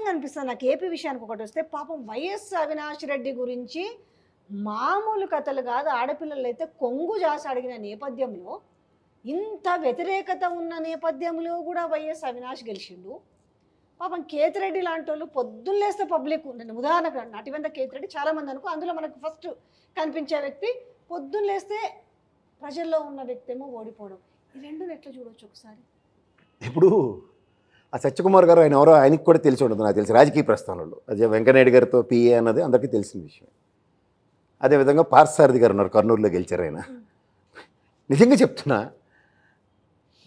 ఆశ్చర్యంగా అనిపిస్తుంది నాకు ఏపీ విషయానికి ఒకటి వస్తే. పాపం వైఎస్ అవినాష్ రెడ్డి గురించి మామూలు కథలు కాదు, ఆడపిల్లలు అయితే కొంగు జాసి అడిగిన నేపథ్యంలో, ఇంత వ్యతిరేకత ఉన్న నేపథ్యంలో కూడా వైఎస్ అవినాష్ గెలిచిండు. పాపం కేతిరెడ్డి లాంటి వాళ్ళు పొద్దున్న లేస్తే పబ్లిక్, నేను ఉదాహరణకు నటివెంత కేతిరెడ్డి చాలామంది అనుకో, అందులో మనకు ఫస్ట్ కనిపించే వ్యక్తి పొద్దున్న లేస్తే ప్రజల్లో ఉన్న వ్యక్తి ఏమో ఓడిపోవడం. ఈ రెండుని ఎట్లా చూడవచ్చు ఒకసారి? ఇప్పుడు ఆ సత్యకుమార్ గారు ఆయన ఎవరో ఆయనకి కూడా తెలిసి ఉంటుంది నాకు తెలిసి రాజకీయ ప్రస్థానంలో. అదే వెంకయ్యనాయుడు గారితో పిఏ అన్నది అందరికీ తెలిసిన విషయం. అదేవిధంగా పార్థసారథి గారు ఉన్నారు, కర్నూలులో గెలిచారు ఆయన. నిజంగా చెప్తున్నా,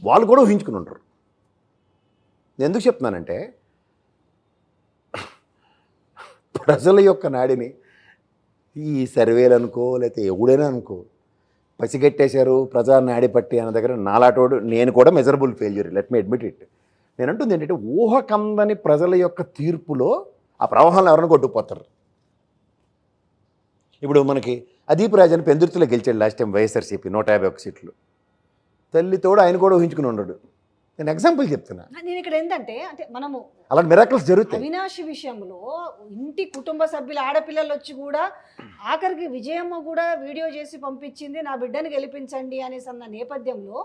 వాళ్ళు కూడా ఊహించుకుని ఉంటారు. నేను ఎందుకు చెప్తున్నానంటే, ప్రజల యొక్క నాడిని ఈ సర్వేలు అనుకో లేకపోతే ఎవడైనా అనుకో పసిగట్టేశారు, ప్రజా నాడి పట్టి అన్న దగ్గర నాలాటోడు నేను కూడా measurable failure, let me admit it. నేను అంటుంది ఏంటంటే, ఊహకందని ప్రజల యొక్క తీర్పులో ఆ ప్రవాహంలో ఎవరైనా కొట్టుకుపోతారు. ఇప్పుడు మనకి అదీప్ రాజన్ పెందుర్తిలో గెలిచాడు లాస్ట్ టైం వైఎస్ఆర్సీపీ 151 సీట్లు. తల్లితోడు ఆయన కూడా ఊహించుకుని ఉండడు. నేను ఎగ్జాంపుల్ చెప్తున్నా. నేను ఇక్కడ ఏంటంటే, అంటే మనము అలాంటి మిరాకిల్స్ జరుగుతాయి. అవినాష్ విషయంలో ఇంటి కుటుంబ సభ్యుల ఆడపిల్లలు వచ్చి కూడా ఆఖరికి విజయమ్మ కూడా వీడియో చేసి పంపించింది, నా బిడ్డను గెలిపించండి అనేసి అన్న నేపథ్యంలో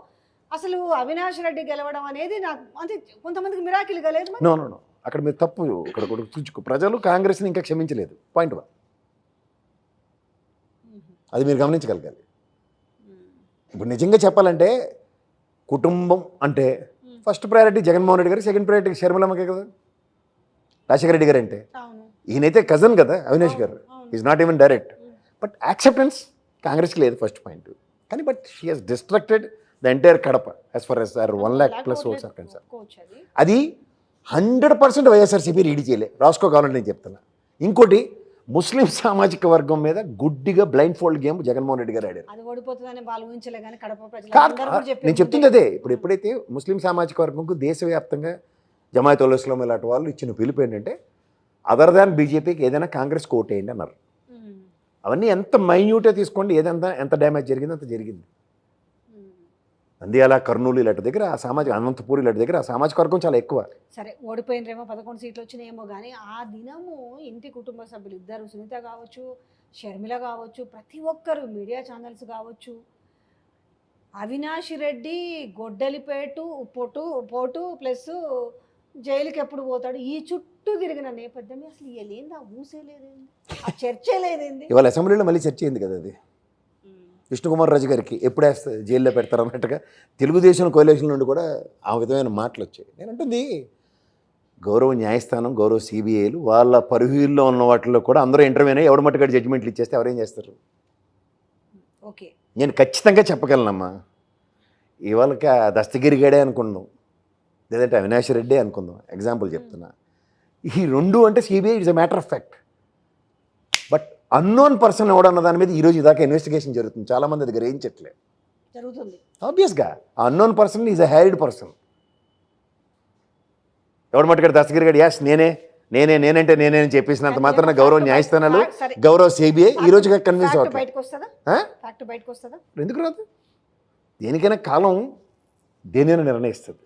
అసలు అవినాష్ రెడ్డి గెలవడం అనేది నాకు అంటే కొంతమందికి మిరాకిల్ కలేదు. నో నో నో, అక్కడ మీరు తప్పు ఇక్కడ గుర్తుంచుకో. ప్రజలు కాంగ్రెస్ని ఇంకా క్షమించలేదు, పాయింట్ 1. అది మీరు గమనించగలగాలి. ఇప్పుడు నిజంగా చెప్పాలంటే కుటుంబం అంటే ఫస్ట్ ప్రయారిటీ జగన్మోహన్ రెడ్డి గారు, సెకండ్ ప్రయారిటీ షర్మిలమ్మకే కదా. రాజశేఖర రెడ్డి గారు అంటే ఈయనైతే కజన్ కదా Avinash garu, is not even direct. But acceptance కాంగ్రెస్కి లేదు, ఫస్ట్ పాయింట్. కానీ but she has destructed the entire Kadapa as far S R 1 lakh+ votes are concern. అది 100% వైఎస్ఆర్సీపీ రీడ్ చేయలే, రాసుకోవాలంటే నేను చెప్తున్నా. ఇంకోటి, ముస్లిం సామాజిక వర్గం మీద గుడ్డిగా blind fold game Jaganmohan Reddy గారు ఆడారు. నేను చెప్తుంది అదే. ఇప్పుడు ఎప్పుడైతే ముస్లిం సామాజిక వర్గంకు దేశవ్యాప్తంగా జమాయత్ ఉల్ ఇస్లాం ఇలాంటి వాళ్ళు ఇచ్చిన పిలుపు ఏంటంటే, అదర్ దాన్ బీజేపీకి ఏదైనా కాంగ్రెస్ కోట్ వేయండి అన్నారు. అవన్నీ ఎంత మైన్యూట్గా తీసుకోండి, ఏదంతా ఎంత డ్యామేజ్ జరిగిందో అంత జరిగింది. నంద్యాల, కర్నూలు ఇలాంటి దగ్గర ఆ సామాజిక, అనంతపూర్ ఇలాంటి దగ్గర ఆ సామాజిక వర్గం చాలా ఎక్కువ. సరే ఓడిపోయినరేమో, 11 సీట్లు వచ్చినాయేమో, కానీ ఆ దినము ఇంటి కుటుంబ సభ్యులు ఇద్దరు, సునీత కావచ్చు, షర్మిల కావచ్చు, ప్రతి ఒక్కరు మీడియా ఛానల్స్ కావచ్చు, అవినాష్ రెడ్డి గొడ్డలిపేటు పోటు ప్లస్ జైలుకి ఎప్పుడు పోతాడు ఈ చుట్టూ తిరిగిన నేపథ్యం అసలు లేని ఆ ఊసే లేదేంది, ఆ చర్చే లేదేంది. ఇవాళ అసెంబ్లీలో మళ్ళీ చర్చ అయింది కదా, అది విష్ణుకుమార్ రాజు గారికి ఎప్పుడు జైల్లో పెడతారు అన్నట్టుగా తెలుగుదేశం కోalition నుండి కూడా ఆ విధమైన మాటలు వచ్చాయి. నేను అంటుంది, గౌరవ న్యాయస్థానం, గౌరవ సిబిఐలు వాళ్ళ పరిహీల్లో ఉన్న వాటిలో కూడా అందరూ ఇంటర్వ్యూ అయినా ఎవడ మట్టుగా జడ్జిమెంట్లు ఇచ్చేస్తే ఎవరేం చేస్తారు? ఓకే, నేను ఖచ్చితంగా చెప్పగలనమ్మా. ఇవాళకి ఆ దస్తగిరి గడే అనుకుందాం, లేదంటే అవినాష్ రెడ్డి అనుకుందాం, ఎగ్జాంపుల్ చెప్తున్నా. ఈ రెండు అంటే CBI it's a matter of fact. But unknown person ఎవడన్న దాని మీద ఈరోజు ఇదాకా ఇన్వెస్టిగేషన్ జరుగుతుంది. చాలామంది అది గ్రహించట్లేదు. జరుగుతుంది ఆబ్వియస్గా. ఆ unknown person is a harried person. ఎవడు మట్టుగాడు దస్తగిరి గడి యాస్ నేనంటే నేనే అని చెప్పేసినంత మాత్రాన గౌరవ న్యాయస్థానాలు, గౌరవ సిబిఐ ఈ రోజుగా కన్విన్స్ అవుతుంది. ఎందుకు రాదు? దేనికైనా కాలం దేనికైనా నిర్ణయిస్తుంది.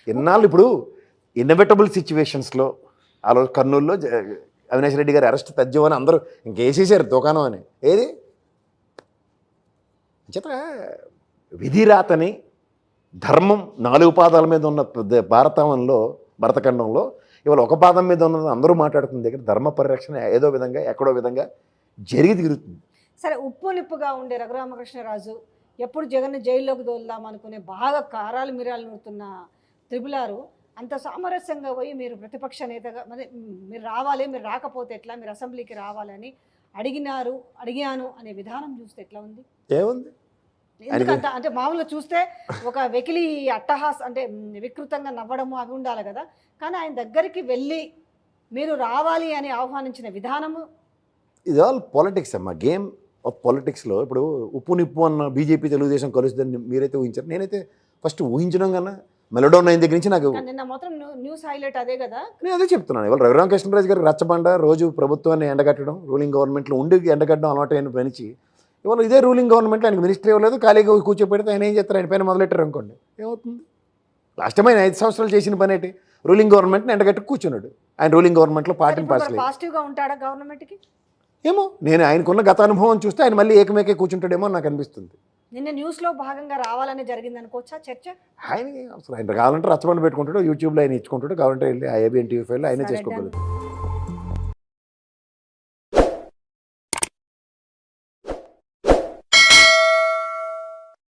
ఎన్నాళ్ళు ఇప్పుడు ఇన్ఎవిటబుల్ సిచ్యువేషన్స్లో ఆ రోజు కర్నూలులో అవినాష్ రెడ్డి గారు అరెస్ట్ తథ్యం అని అందరూ ఇంకేసేసారు దుకాణం అని. ఏది చేత విధిరాతని ధర్మం 4 పాదాల మీద ఉన్న భరతఖండంలో ఇవాళ ఒక పాదం మీద ఉన్నది అందరూ మాట్లాడుతున్న దగ్గర ధర్మ పరిరక్షణ ఏదో విధంగా ఎక్కడో విధంగా జరిగి తిరుగుతుంది. సరే, ఉప్పు నిప్పుగా ఉండే రఘురామకృష్ణరాజు ఎప్పుడు జగన్ జైల్లోకి దోల్దాం అనుకునే బాగా కారాలు మిరాలు నూరుతున్న త్రిపులారు అంత సామరస్యంగా పోయి మీరు ప్రతిపక్ష నేతగా మీరు రావాలి, మీరు రాకపోతే ఎట్లా, మీరు అసెంబ్లీకి రావాలని అడిగాను అనే విధానం చూస్తే ఎట్లా ఉంది? ఏముంది ఎందుకంత అంటే మామూలుగా చూస్తే ఒక వెకిలి అట్టహాస్ అంటే వికృతంగా నవ్వడము అవి ఉండాలి కదా, కానీ ఆయన దగ్గరికి వెళ్ళి మీరు రావాలి అని ఆహ్వానించిన విధానము. ఇది ఆల్ పాలిటిక్స్ అమ్మా, గేమ్ ఆఫ్ పాలిటిక్స్లో. ఇప్పుడు ఉప్పు నిప్పు అన్న బీజేపీ తెలుగుదేశం కలుస్తుందని మీరైతే ఊహించారు. నేనైతే ఫస్ట్ ఊహించడం కన్నా మెలోడౌన్ అయిన దగ్గర నుంచి నాకు నిన్న మాత్రం న్యూస్ హైలైట్ అదే కదా. నేను అదే చెప్తున్నాను. ఇవాళ రఘురామకృష్ణరాజు గారు రచ్చబండ రోజు ప్రభుత్వాన్ని ఎండగట్టడం, రూలింగ్ గవర్నమెంట్లో ఉండి ఎండగట్టడం అలవాటు అయిన పనిచి ఇవాళ ఇదే రూలింగ్ గవర్నమెంట్లో ఆయనకు మినిస్ట్రీ ఇవ్వలేదు, ఖాళీగా కూర్చోపెడితే ఆయన ఏం చేస్తారు? ఆయన పైన మొదలెట్టారు అనుకోండి, ఏమవుతుంది? లాస్ట్ టైం ఆయన 5 సంవత్సరాలు చేసిన పని ఏంటి? రూలింగ్ గవర్నమెంట్ని ఎండగట్టి కూర్చున్నాడు. ఆయన రూలింగ్ గవర్నమెంట్లో పార్టీని పార్సలేదు. పాజిటివ్గా ఉంటాడా గవర్నమెంట్కి? ఏమో, నేను ఆయనకున్న గత అనుభవం చూస్తే ఆయన మళ్ళీ ఏకమేకే కూర్చుంటాడేమో అని నాకు అనిపిస్తుంది. నిన్న న్యూస్లో భాగంగా రావాలని జరిగింది అనుకోవచ్చా చర్చ? ఆయన అసలు ఆయన కావాలంటే రచ్చబండ పెట్టుకుంటాడు, యూట్యూబ్లో ఆయన ఇచ్చుకుంటాడు, కావాలంటే వెళ్ళి IABN TV ఫైల్లో ఆయనే చేసుకోగలరు.